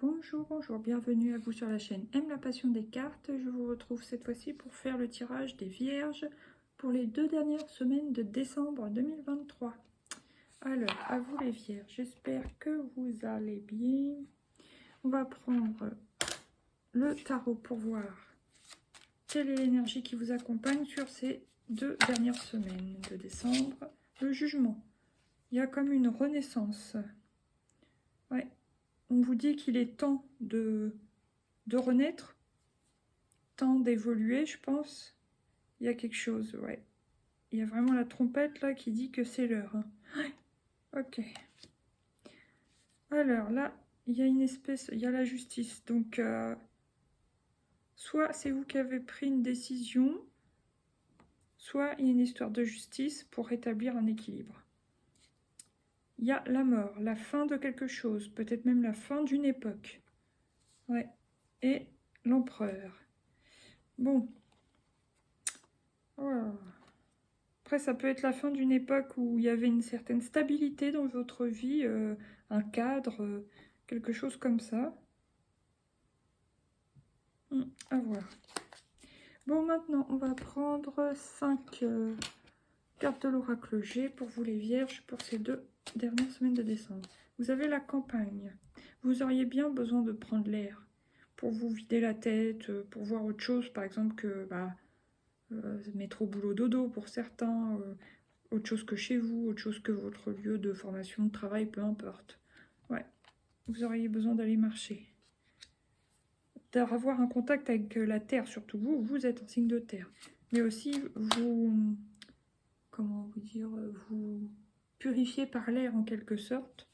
Bonjour, bonjour, bienvenue à vous sur la chaîne Aime la passion des cartes. Je vous retrouve cette fois-ci pour faire le tirage des Vierges pour les 2 dernières semaines de décembre 2023. Alors, à vous les Vierges, j'espère que vous allez bien. On va prendre le tarot pour voir quelle est l'énergie qui vous accompagne sur ces 2 dernières semaines de décembre. Le jugement, il y a comme une renaissance. Ouais. On vous dit qu'il est temps de renaître, temps d'évoluer, je pense. Il y a quelque chose, ouais. Il y a vraiment la trompette là qui dit que c'est l'heure. Hein. Ouais. Ok. Alors là, il y a une espèce, il y a la justice. Donc, soit c'est vous qui avez pris une décision, soit il y a une histoire de justice pour rétablir un équilibre. Il y a la mort, la fin de quelque chose, peut-être même la fin d'une époque. Ouais. Et l'empereur. Bon. Oh. Après, ça peut être la fin d'une époque où il y avait une certaine stabilité dans votre vie, un cadre, quelque chose comme ça. À voir. Bon, maintenant, on va prendre 5 cartes de l'oracle G pour vous les Vierges pour ces 2 dernières semaines de décembre. Vous avez la campagne. Vous auriez bien besoin de prendre l'air pour vous vider la tête, pour voir autre chose, par exemple que métro, boulot, dodo pour certains, autre chose que chez vous, autre chose que votre lieu de formation, de travail, peu importe. Ouais, vous auriez besoin d'aller marcher. D'avoir un contact avec la terre, surtout vous, vous êtes un signe de terre. Mais aussi, vous, comment vous dire, vous purifiez par l'air en quelque sorte.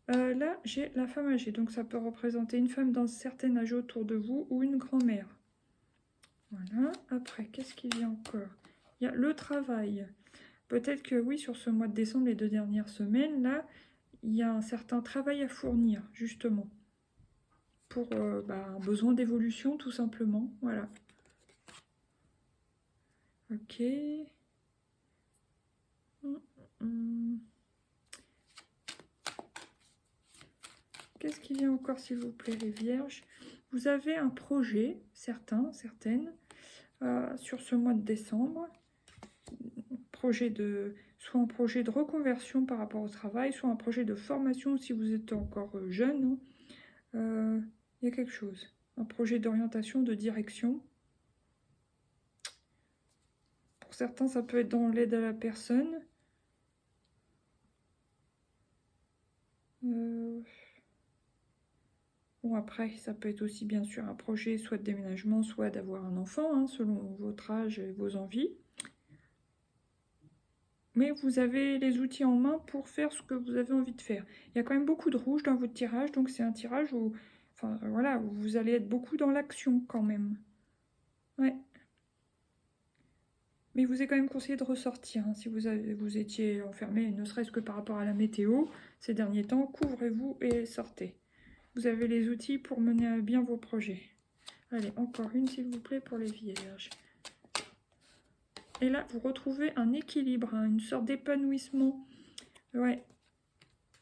Là, j'ai la femme âgée, donc ça peut représenter une femme d'un certain âge autour de vous ou une grand-mère. Voilà, après, qu'est-ce qu'il y a encore? Il y a le travail. Peut-être que oui, sur ce mois de décembre, les 2 dernières semaines, là, il y a un certain travail à fournir, justement. Pour un besoin d'évolution, tout simplement. Voilà. Ok. Qu'est-ce qu'il y a encore, s'il vous plaît, les Vierges? Vous avez un projet, certaines, sur ce mois de décembre. Soit un projet de reconversion par rapport au travail, soit un projet de formation si vous êtes encore jeune. Il y a quelque chose. Un projet d'orientation, de direction. Pour certains, ça peut être dans l'aide à la personne. Bon, après, ça peut être aussi bien sûr un projet, soit de déménagement, soit d'avoir un enfant, hein, selon votre âge et vos envies. Mais vous avez les outils en main pour faire ce que vous avez envie de faire. Il y a quand même beaucoup de rouge dans votre tirage, donc c'est un tirage où, enfin, voilà, où vous allez être beaucoup dans l'action quand même. Ouais. Mais il vous est quand même conseillé de ressortir. Hein, si vous étiez enfermé, ne serait-ce que par rapport à la météo, ces derniers temps, couvrez-vous et sortez. Vous avez les outils pour mener à bien vos projets. Allez, encore une, s'il vous plaît, pour les Vierges. Et là, vous retrouvez un équilibre, hein, une sorte d'épanouissement. Ouais,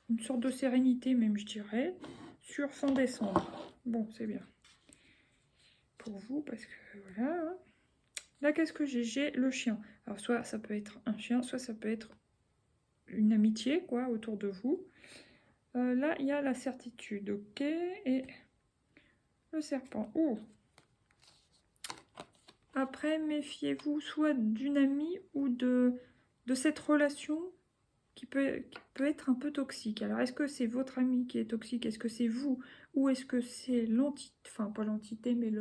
une sorte de sérénité même, je dirais, sur fin décembre. Bon, c'est bien. Pour vous, parce que voilà. Hein. Là, qu'est-ce que j'ai? J'ai le chien. Alors, soit ça peut être un chien, soit ça peut être une amitié, quoi, autour de vous. Là, il y a la certitude, ok. Et le serpent. Oh! Après, méfiez-vous soit d'une amie ou de cette relation qui peut être un peu toxique. Alors, est-ce que c'est votre ami qui est toxique? Est-ce que c'est vous? Ou est-ce que c'est l'entité, enfin pas l'entité, mais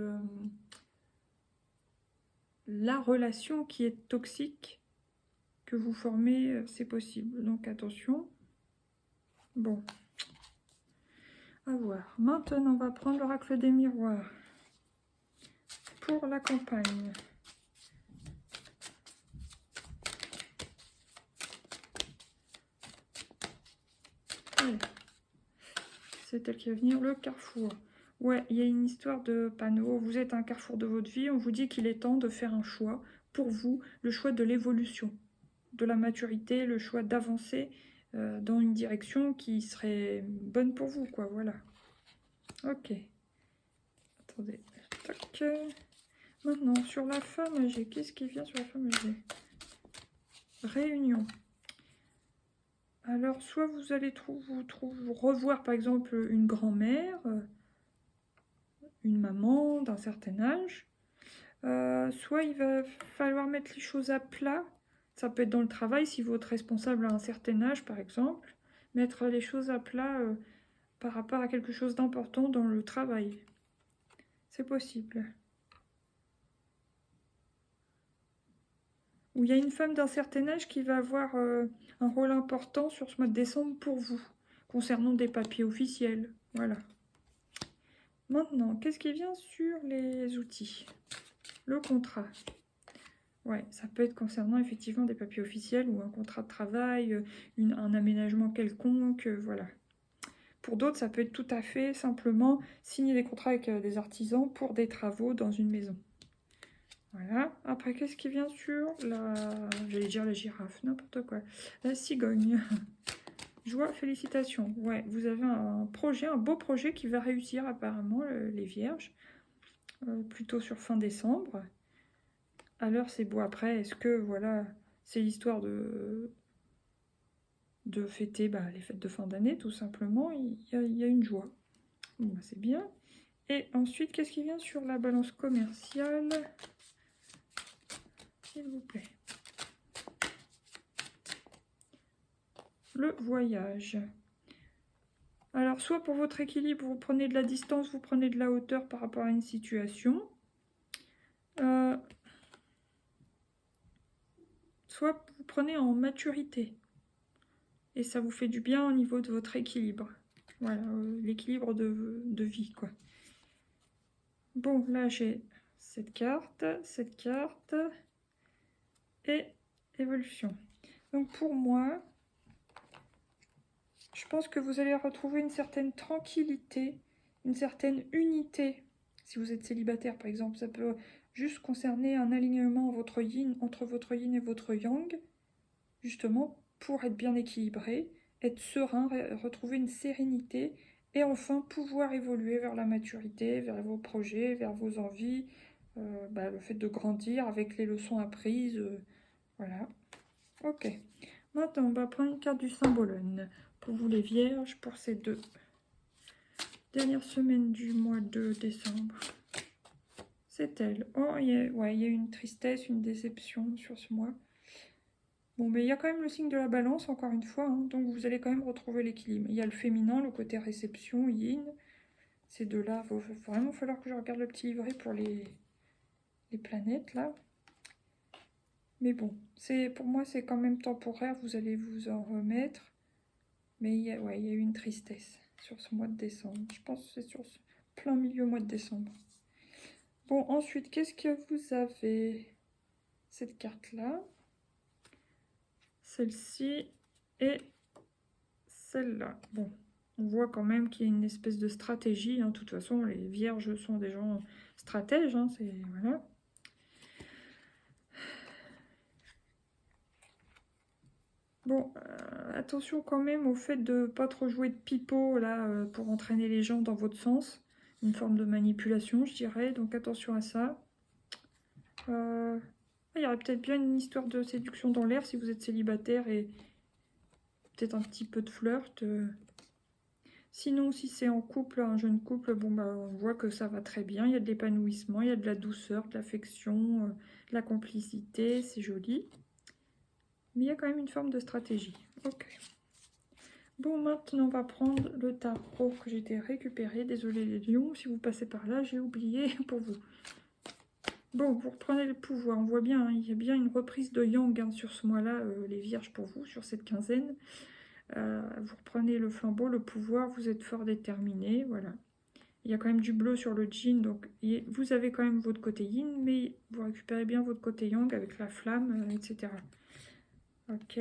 la relation qui est toxique que vous formez? C'est possible. Donc, attention. Bon. À voir. Maintenant, on va prendre l'oracle des miroirs. Pour la campagne. C'est elle qui va venir, le carrefour. Ouais, il y a une histoire de panneau. Vous êtes à un carrefour de votre vie. On vous dit qu'il est temps de faire un choix pour vous, le choix de l'évolution, de la maturité, le choix d'avancer dans une direction qui serait bonne pour vous, quoi. Voilà. Ok. Attendez. Tac. Maintenant, sur la femme âgée, qu'est-ce qui vient sur la femme âgée? Réunion. Alors, soit vous allez vous revoir, par exemple, une grand-mère, une maman d'un certain âge. Soit il va falloir mettre les choses à plat. Ça peut être dans le travail, si votre responsable a un certain âge, par exemple. Mettre les choses à plat par rapport à quelque chose d'important dans le travail. C'est possible. Ou il y a une femme d'un certain âge qui va avoir un rôle important sur ce mois de décembre pour vous, concernant des papiers officiels. Voilà. Maintenant, qu'est-ce qui vient sur les outils? Le contrat. Ouais, ça peut être concernant effectivement des papiers officiels ou un contrat de travail, un aménagement quelconque, voilà. Pour d'autres, ça peut être tout à fait simplement signer des contrats avec des artisans pour des travaux dans une maison. Voilà. Après, qu'est-ce qui vient sur j'allais dire la girafe, n'importe quoi. La cigogne. Joie, félicitations. Ouais, vous avez un projet, un beau projet qui va réussir apparemment, les vierges. Plutôt sur fin décembre. Alors c'est beau après, est-ce que voilà, c'est l'histoire de fêter les fêtes de fin d'année tout simplement, il y a une joie. Bon, bah, c'est bien. Et ensuite, qu'est-ce qui vient sur la balance commerciale? S'il vous plaît. Le voyage. Alors, soit pour votre équilibre, vous prenez de la distance, vous prenez de la hauteur par rapport à une situation. Soit vous prenez en maturité. Et ça vous fait du bien au niveau de votre équilibre. Voilà, l'équilibre de vie, quoi. Bon, là, j'ai cette carte et évolution. Donc, pour moi, je pense que vous allez retrouver une certaine tranquillité, une certaine unité. Si vous êtes célibataire, par exemple, ça peut juste concerner un alignement entre votre yin et votre yang, justement, pour être bien équilibré, être serein, retrouver une sérénité, et enfin pouvoir évoluer vers la maturité, vers vos projets, vers vos envies, le fait de grandir avec les leçons apprises, voilà. Ok. Maintenant, on va prendre une carte du Symbolone pour vous les vierges, pour ces 2 dernières semaines du mois de décembre. C'est elle. Oh, il y a une tristesse, une déception sur ce mois. Bon, mais il y a quand même le signe de la balance, encore une fois, hein, donc vous allez quand même retrouver l'équilibre. Il y a le féminin, le côté réception, yin. Ces deux-là, il va vraiment falloir que je regarde le petit livret pour les planètes, là. Mais bon, pour moi, c'est quand même temporaire, vous allez vous en remettre. Mais il y a eu une tristesse sur ce mois de décembre. Je pense que c'est sur ce plein milieu mois de décembre. Bon, ensuite, qu'est-ce que vous avez? Cette carte-là. Celle-ci et celle-là. Bon, on voit quand même qu'il y a une espèce de stratégie. Hein. De toute façon, les vierges sont des gens stratèges. Hein, voilà. Bon, attention quand même au fait de ne pas trop jouer de pipeau là, pour entraîner les gens dans votre sens. Une forme de manipulation, je dirais. Donc attention à ça. Il y aurait peut-être bien une histoire de séduction dans l'air si vous êtes célibataire et peut-être un petit peu de flirt. Sinon, si c'est en couple, un jeune couple, bon on voit que ça va très bien. Il y a de l'épanouissement, il y a de la douceur, de l'affection, de la complicité, c'est joli. Mais il y a quand même une forme de stratégie. Ok. Bon, maintenant, on va prendre le tarot que j'ai été récupéré. Désolé les lions, si vous passez par là, j'ai oublié pour vous. Bon, vous reprenez le pouvoir. On voit bien, hein, il y a bien une reprise de yang hein, sur ce mois-là, les vierges pour vous, sur cette quinzaine. Vous reprenez le flambeau, le pouvoir, vous êtes fort déterminé, voilà. Il y a quand même du bleu sur le jean, donc vous avez quand même votre côté yin, mais vous récupérez bien votre côté yang avec la flamme, etc. Ok.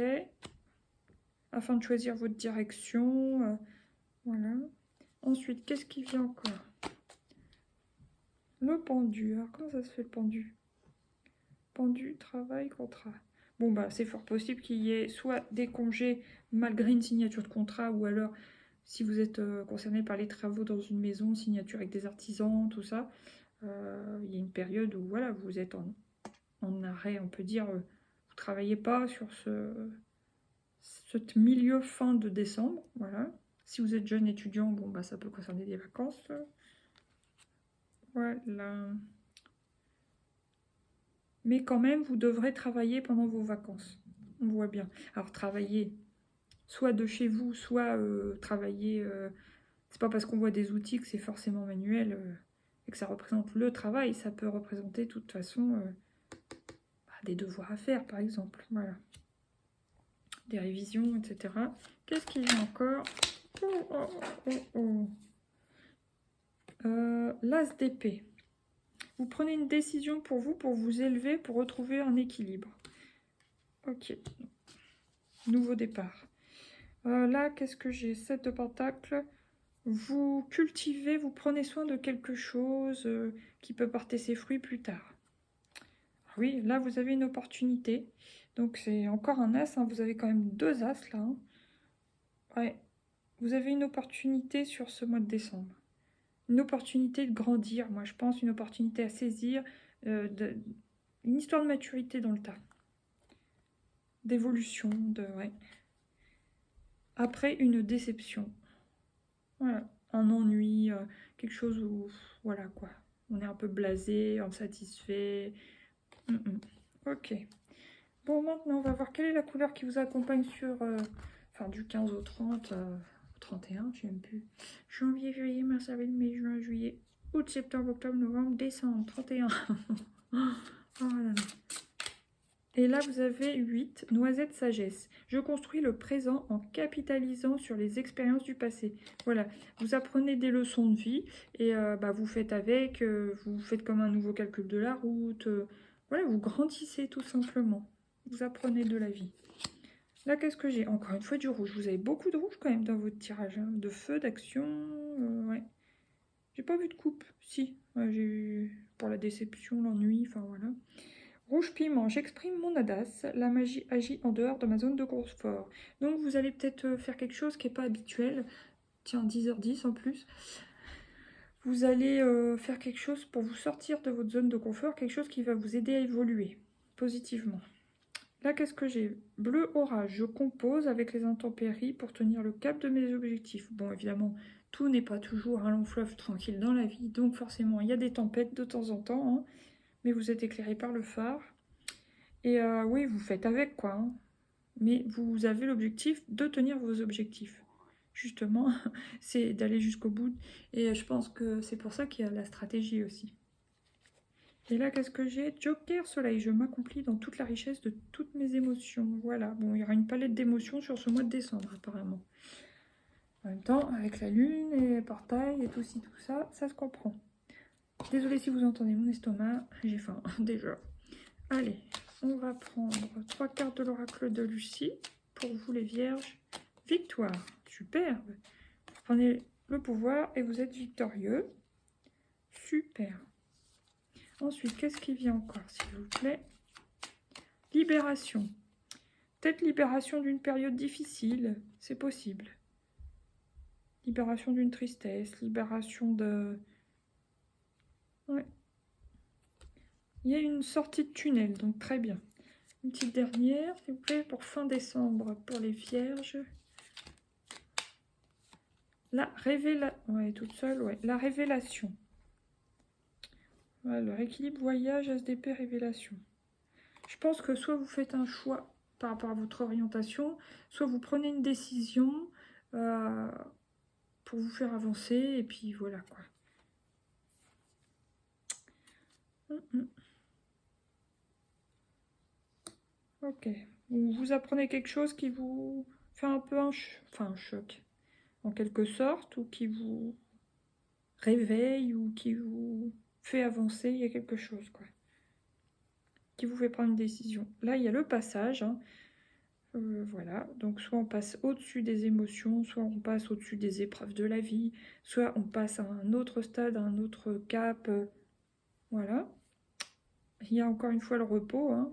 Afin de choisir votre direction, voilà. Ensuite, qu'est-ce qui vient encore? Le pendu. Alors, comment ça se fait le pendu? Pendu, travail, contrat. Bon, c'est fort possible qu'il y ait soit des congés malgré une signature de contrat, ou alors si vous êtes concerné par les travaux dans une maison, signature avec des artisans, tout ça, il y a une période où voilà, vous êtes en arrêt, on peut dire, vous ne travaillez pas sur ce milieu fin de décembre, voilà. Si vous êtes jeune étudiant, bon bah ça peut concerner des vacances. Voilà. Mais quand même, vous devrez travailler pendant vos vacances. On voit bien. Alors travailler, soit de chez vous, soit travailler. C'est pas parce qu'on voit des outils que c'est forcément manuel et que ça représente le travail. Ça peut représenter de toute façon des devoirs à faire, par exemple. Voilà. Des révisions, etc. Qu'est-ce qu'il y a encore? L'as d'épée. Vous prenez une décision pour vous élever, pour retrouver un équilibre. Ok. Nouveau départ. Là, qu'est-ce que j'ai? 7 de pentacle. Vous cultivez, vous prenez soin de quelque chose qui peut porter ses fruits plus tard. Oui, là, vous avez une opportunité. Donc, c'est encore un as. Hein. Vous avez quand même 2 as, là. Hein. Ouais. Vous avez une opportunité sur ce mois de décembre. Une opportunité de grandir, moi, je pense. Une opportunité à saisir. Une histoire de maturité dans le tas. D'évolution, ouais. Après, une déception. Voilà. Un ennui, quelque chose où, voilà, quoi. On est un peu blasé, insatisfait. Ok. Bon, maintenant, on va voir quelle est la couleur qui vous accompagne sur... enfin, du 15 au 30, 31, je ne sais même plus. Janvier, février, mars, avril, mai, juin, juillet, août, septembre, octobre, novembre, décembre, 31. Oh là là. Et là, vous avez 8, noisette sagesse. Je construis le présent en capitalisant sur les expériences du passé. Voilà, vous apprenez des leçons de vie et vous faites avec, vous faites comme un nouveau calcul de la route. Voilà, vous grandissez tout simplement. Vous apprenez de la vie. Là, qu'est-ce que j'ai? Encore une fois, du rouge. Vous avez beaucoup de rouge quand même dans votre tirage. Hein. De feu, d'action, ouais. J'ai pas vu de coupe. Si, ouais, j'ai eu pour la déception, l'ennui, enfin voilà. Rouge piment, j'exprime mon audace. La magie agit en dehors de ma zone de confort. Donc vous allez peut-être faire quelque chose qui n'est pas habituel. Tiens, 10h10 en plus. Vous allez faire quelque chose pour vous sortir de votre zone de confort, quelque chose qui va vous aider à évoluer positivement. Là, qu'est-ce que j'ai? Bleu orage, je compose avec les intempéries pour tenir le cap de mes objectifs. Bon, évidemment, tout n'est pas toujours un long fleuve tranquille dans la vie, donc forcément, il y a des tempêtes de temps en temps, hein, mais vous êtes éclairé par le phare. Et oui, vous faites avec, quoi. Hein. Mais vous avez l'objectif de tenir vos objectifs. Justement, c'est d'aller jusqu'au bout. Et je pense que c'est pour ça qu'il y a la stratégie aussi. Et là, qu'est-ce que j'ai? Joker Soleil, je m'accomplis dans toute la richesse de toutes mes émotions. Voilà, bon, il y aura une palette d'émotions sur ce mois de décembre, apparemment. En même temps, avec la lune et les portails et tout ci, tout ça, ça se comprend. Désolée si vous entendez mon estomac, j'ai faim, déjà. Allez, on va prendre 3 cartes de l'oracle de Lucie, pour vous les vierges. Victoire, superbe. Vous prenez le pouvoir et vous êtes victorieux. Super. Ensuite, qu'est-ce qui vient encore, s'il vous plaît? Libération. Peut-être libération d'une période difficile, c'est possible. Libération d'une tristesse, libération de... Ouais. Il y a une sortie de tunnel, donc très bien. Une petite dernière, s'il vous plaît, pour fin décembre, pour les vierges. La révélation. Ouais, toute seule, ouais. La révélation. Alors, équilibre, voyage, SDP, révélation. Je pense que soit vous faites un choix par rapport à votre orientation, soit vous prenez une décision pour vous faire avancer, et puis voilà quoi. Ok. Vous apprenez quelque chose qui vous fait un peu un choc, en quelque sorte, ou qui vous réveille, ou qui vous fait avancer, il y a quelque chose quoi. Qui vous fait prendre une décision. Là, il y a le passage, hein. Voilà, donc soit on passe au-dessus des émotions, soit on passe au-dessus des épreuves de la vie, soit on passe à un autre stade, à un autre cap. Voilà. Il y a encore une fois le repos. Hein.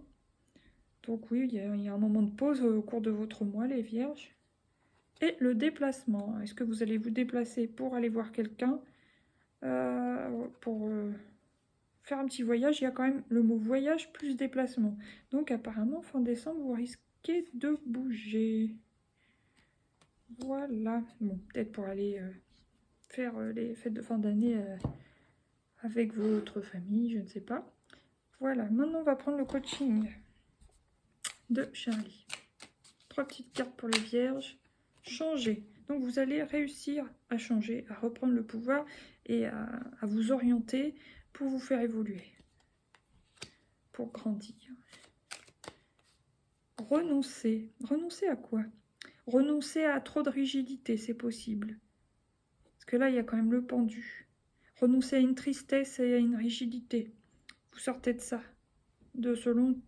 Donc oui, il y a un moment de pause au cours de votre mois, les vierges. Et le déplacement. Est-ce que vous allez vous déplacer pour aller voir quelqu'un, pour faire un petit voyage? Il y a quand même le mot voyage plus déplacement. Donc apparemment, fin décembre, vous risquez de bouger. Voilà. Bon, peut-être pour aller faire les fêtes de fin d'année avec votre famille, je ne sais pas. Voilà, maintenant on va prendre le coaching de Charlie. 3 petites cartes pour les vierges. Changer. Donc vous allez réussir à changer, à reprendre le pouvoir et à vous orienter pour vous faire évoluer, pour grandir. Renoncer. Renoncer à quoi? Renoncer à trop de rigidité, c'est possible. Parce que là, il y a quand même le pendu. Renoncer à une tristesse et à une rigidité. Vous sortez de ça, de ce long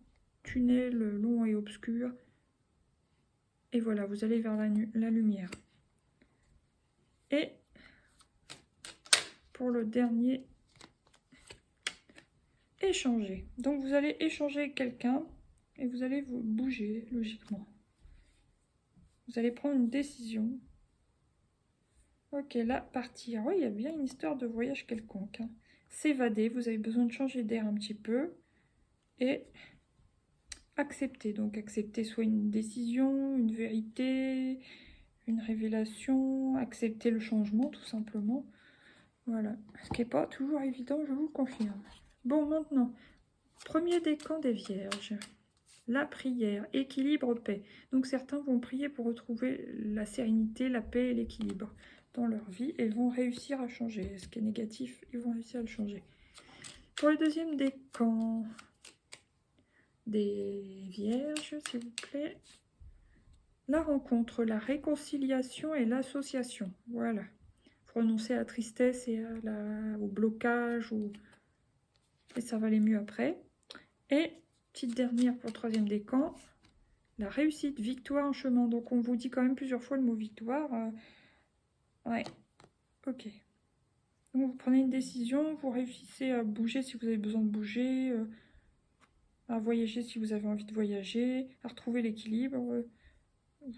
tunnel long et obscur. Et voilà, vous allez vers la lumière. Et pour le dernier, échanger. Donc vous allez échanger avec quelqu'un et vous allez vous bouger logiquement. Vous allez prendre une décision. Ok, là, partir. Oui, il y a bien une histoire de voyage quelconque. Hein. S'évader, vous avez besoin de changer d'air un petit peu. Et accepter. Donc accepter soit une décision, une vérité, une révélation. Accepter le changement, tout simplement. Voilà. Ce qui n'est pas toujours évident, je vous le confirme. Bon, maintenant, premier décan des vierges. La prière, équilibre, paix. Donc certains vont prier pour retrouver la sérénité, la paix et l'équilibre dans leur vie et vont réussir à changer. Ce qui est négatif, ils vont réussir à le changer. Pour le deuxième décan des vierges, s'il vous plaît, la rencontre, la réconciliation et l'association. Voilà. Renoncer à la tristesse et au blocage, et ça va aller mieux après. Et petite dernière pour le troisième décan, la réussite, victoire en chemin. Donc on vous dit quand même plusieurs fois le mot victoire. Ouais, ok. Donc vous prenez une décision, vous réussissez à bouger si vous avez besoin de bouger, à voyager si vous avez envie de voyager, à retrouver l'équilibre.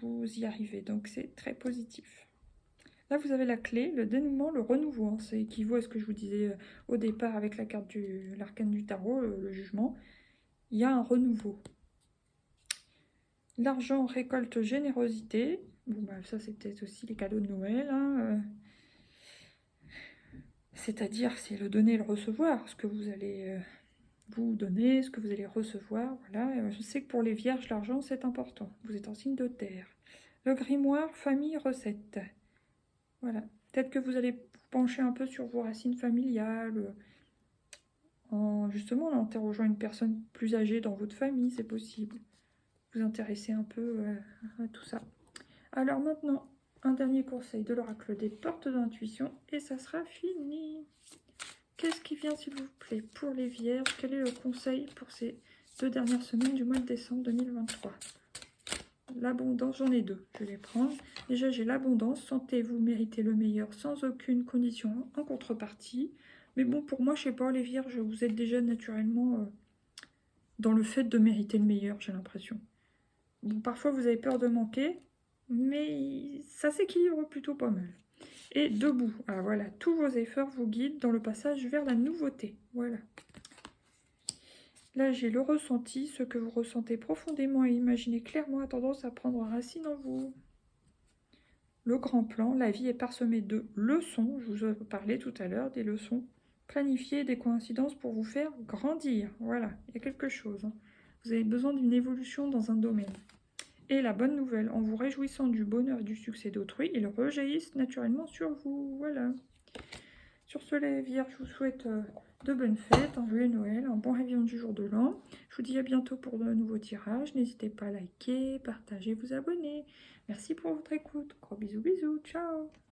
Vous y arrivez, donc c'est très positif. Là, vous avez la clé, le dénouement, le renouveau. Hein. Ça équivaut à ce que je vous disais au départ avec la carte l'arcane du tarot, le jugement. Il y a un renouveau. L'argent, récolte, générosité. Bon, bah, ça, c'est peut-être aussi les cadeaux de Noël. Hein. C'est-à-dire, c'est le donner et le recevoir. Ce que vous allez vous donner, ce que vous allez recevoir. Voilà. Je sais que pour les vierges, l'argent, c'est important. Vous êtes en signe de terre. Le grimoire, famille, recette. Voilà. Peut-être que vous allez vous pencher un peu sur vos racines familiales, justement en interrogeant une personne plus âgée dans votre famille, c'est possible. Vous intéresser un peu à tout ça. Alors maintenant, un dernier conseil de l'oracle des portes d'intuition et ça sera fini. Qu'est-ce qui vient, s'il vous plaît, pour les vierges? Quel est le conseil pour ces 2 dernières semaines du mois de décembre 2023? L'abondance, j'en ai 2, je vais les prendre. Déjà, j'ai l'abondance, santé, vous méritez le meilleur sans aucune condition en contrepartie. Mais bon, pour moi, je sais pas, les vierges, vous êtes déjà naturellement dans le fait de mériter le meilleur, j'ai l'impression. Bon, parfois, vous avez peur de manquer, mais ça s'équilibre plutôt pas mal. Et debout, ah voilà, tous vos efforts vous guident dans le passage vers la nouveauté. Voilà. Là, j'ai le ressenti, ce que vous ressentez profondément et imaginez clairement a tendance à prendre racine en vous. Le grand plan, la vie est parsemée de leçons, je vous ai parlé tout à l'heure, des leçons planifiées, des coïncidences pour vous faire grandir. Voilà, il y a quelque chose. Hein. Vous avez besoin d'une évolution dans un domaine. Et la bonne nouvelle, en vous réjouissant du bonheur et du succès d'autrui, ils rejaillissent naturellement sur vous. Voilà. Sur ce, les vierges, je vous souhaite de bonnes fêtes, un joyeux Noël, un bon réveillon du jour de l'an. Je vous dis à bientôt pour de nouveaux tirages. N'hésitez pas à liker, partager, vous abonner. Merci pour votre écoute. Gros bisous, bisous. Ciao.